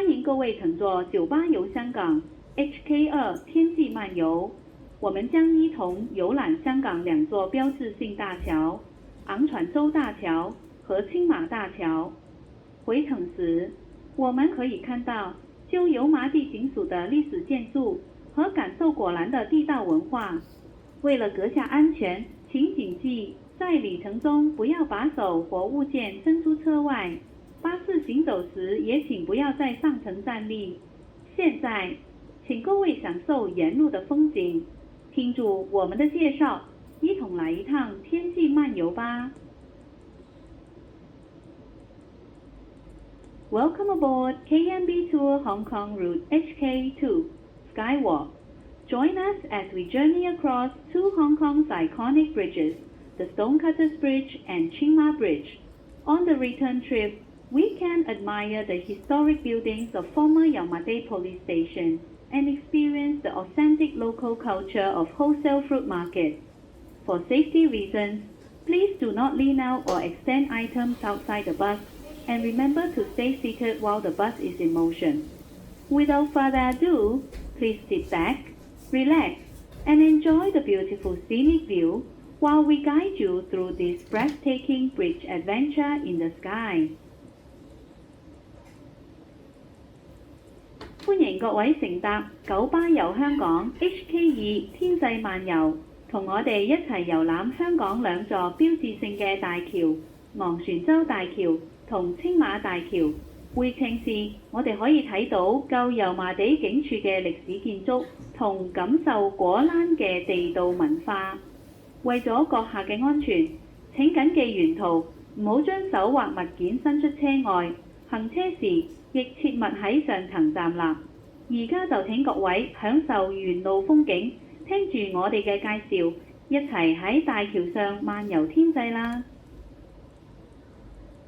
歡迎各位乘坐九巴遊香港 HK2 天際漫遊，我們將一同遊覽香港兩座標誌性大橋昂船洲大橋和青馬大橋。回程時，我們可以看到舊油麻地警署的歷史建築和感受果欄的地道文化。為了閣下安全，請謹記在旅程中不要把手或物件伸出車外。巴士行走時也請不要在上層站立。現在，請各位享受沿路的風景，聽住我們的介紹，一同來一趟天際漫遊吧。Welcome aboard KMB Tour Hong Kong Route HK2 Skywalk. Join us as we journey across two Hong Kong's iconic bridges, the Stonecutters Bridge and Tsing Ma Bridge. On the return trip, we can admire the historic buildings of former Yau Ma Tei Police Station and experience the authentic local culture of wholesale fruit markets. For safety reasons, please do not lean out or extend items outside the bus, and remember to stay seated while the bus is in motion. Without further ado, please sit back, relax, and enjoy the beautiful scenic view while we guide you through this breathtaking bridge adventure in the sky. 歡迎各位乘搭九巴遊香港 HK2 天際漫遊，同我哋一齊遊覽香港兩座標誌性嘅大橋昂船洲大橋同青馬大橋。回程時，我哋可以睇到舊油麻地警署嘅歷史建築同感受果欄嘅地道文化。為咗閣下嘅安全，請緊記沿途唔好將手或物件伸出車外。行車時亦切勿喺上層站立。而家就請各位享受沿路風景，聽住我哋嘅介紹，一齊喺大橋上漫遊天際啦！